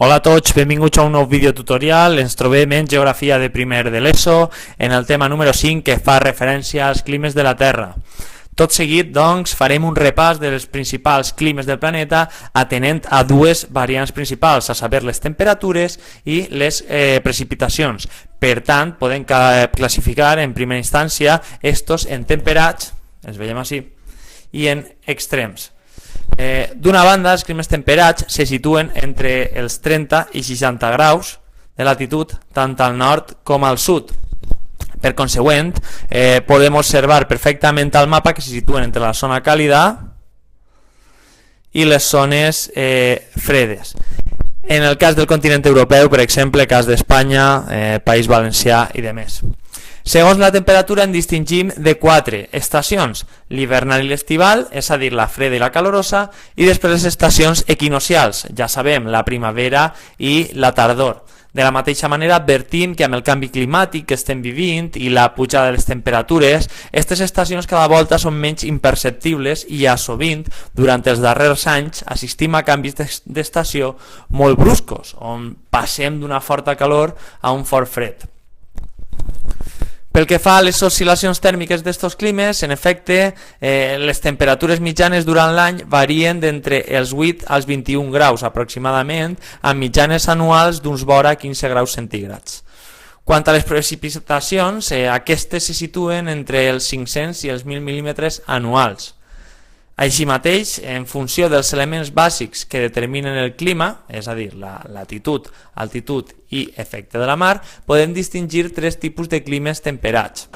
Hola a tots, benvinguts a un nou videotutorial. Ens trobem en Geografia de primer de l'ESO, en el tema número 5 que fa referència als climes de la Terra. Tot seguit, doncs, farem un repàs dels principals climes del planeta atenent a dues variants principals, a saber, les temperatures i les precipitacions. Per tant, podem classificar en primera instància estos en temperats, els veiem així, i en extrems. D'una banda, els climes temperats se situen entre els 30 i 60 graus de latitud, tant al nord com al sud. Per consegüent, podem observar perfectament al mapa que se situen entre la zona càlida i les zones fredes. En el cas del continent europeu, per exemple, cas d'Espanya, País Valencià i demés. Segons la temperatura en distingim de 4 estacions, l'hivernal i l'estival, és a dir, la freda i la calorosa, i després les estacions equinocials, ja sabem, la primavera i la tardor. De la mateixa manera, advertim que amb el canvi climàtic que estem vivint i la pujada de les temperatures, aquestes estacions cada volta són menys imperceptibles i ja sovint, durant els darrers anys, assistim a canvis d'estació molt bruscos, on passem d'una forta calor a un fort fred. Pel que fa a les oscil·lacions tèrmiques d'estos climes, en efecte, les temperatures mitjanes durant l'any varien d'entre els 8 als 21 graus aproximadament, amb mitjanes anuals d'uns vora 15 graus centígrads. Quant a les precipitacions, aquestes se situen entre els 500 i els 1.000 mil·límetres anuals. Així mateix, en funció dels elements bàsics que determinen el clima, és a dir, la latitud, altitud i efecte de la mar, podem distingir 3 tipus de climes temperats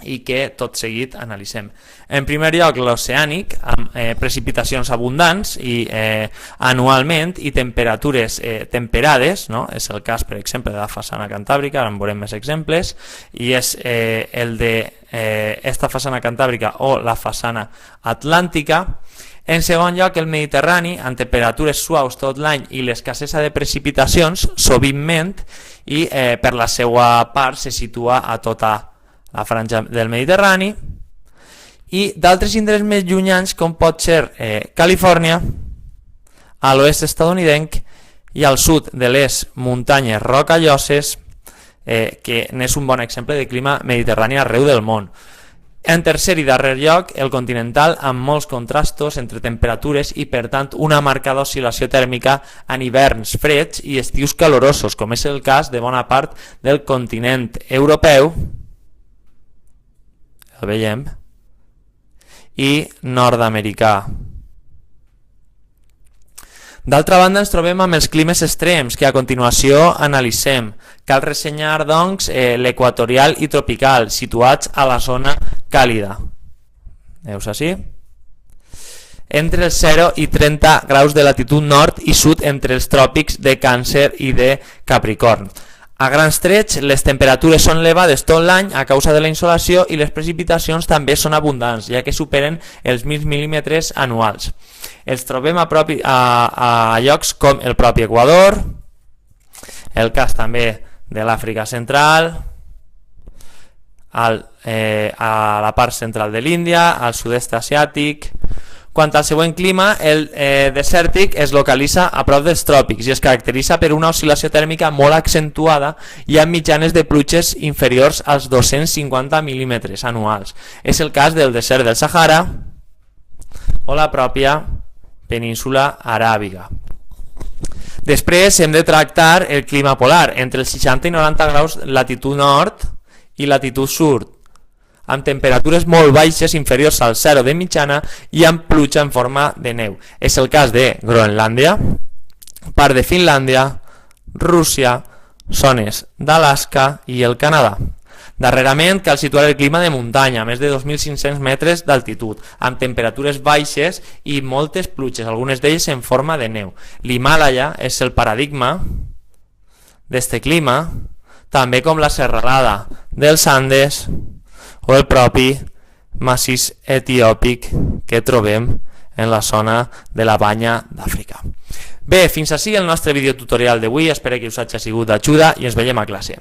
i que tot seguit analitzem. En primer lloc, l'oceànic, amb precipitacions abundants i anualment i temperatures temperades, no? És el cas, per exemple, de la façana cantàbrica, ara en veurem més exemples, i és el de esta façana cantàbrica o la façana atlàntica. En segon lloc, el Mediterrani, amb temperatures suaus tot l'any i l'escassesa de precipitacions, sovintment, i per la seva part se situa a tota la franja del Mediterrani, i d'altres indrets més llunyans com pot ser Califòrnia, a l'oest estadounidenc i al sud de les muntanyes rocalloses, que n'és un bon exemple de clima mediterrani arreu del món. En tercer i darrer lloc, el continental, amb molts contrastos entre temperatures i, per tant, una marcada oscil·lació tèrmica en hiverns freds i estius calorosos, com és el cas de bona part del continent europeu, el veiem, i nord-americà. D'altra banda, ens trobem amb els climes extrems, que a continuació analitzem. Cal ressenyar, doncs, l'equatorial i tropical, situats a la zona càlida. Veus així? Entre els 0 i 30 graus de latitud nord i sud entre els tròpics de Càncer i de Capricorn. A grans trets, les temperatures són elevades tot l'any a causa de la insolació i les precipitacions també són abundants, ja que superen els 1.000 mil·límetres anuals. Els trobem a llocs com el propi Equador, el cas també de l'Àfrica Central, a la part central de l'Índia, al sud-est asiàtic. Quant al següent clima, el desèrtic es localitza a prop dels tròpics i es caracteritza per una oscil·lació tèrmica molt accentuada i amb mitjanes de pluges inferiors als 250 mil·límetres anuals. És el cas del desert del Sàhara o la pròpia península aràbiga. Després hem de tractar el clima polar, entre els 60 i 90 graus latitud nord i latitud sud, amb temperatures molt baixes inferiors al 0 de mitjana i amb pluja en forma de neu. És el cas de Groenlàndia, part de Finlàndia, Rússia, zones d'Alaska i el Canadà. Darrerament cal situar el clima de muntanya, a més de 2.500 metres d'altitud, amb temperatures baixes i moltes pluges, algunes d'elles en forma de neu. L'Himàlaia és el paradigma d'este clima, també com la serralada dels Andes o el propi massís etiòpic que trobem en la zona de la Banya d'Àfrica. Bé, fins ací el nostre videotutorial d'avui, espero que us hagi sigut d'ajuda i ens veiem a classe.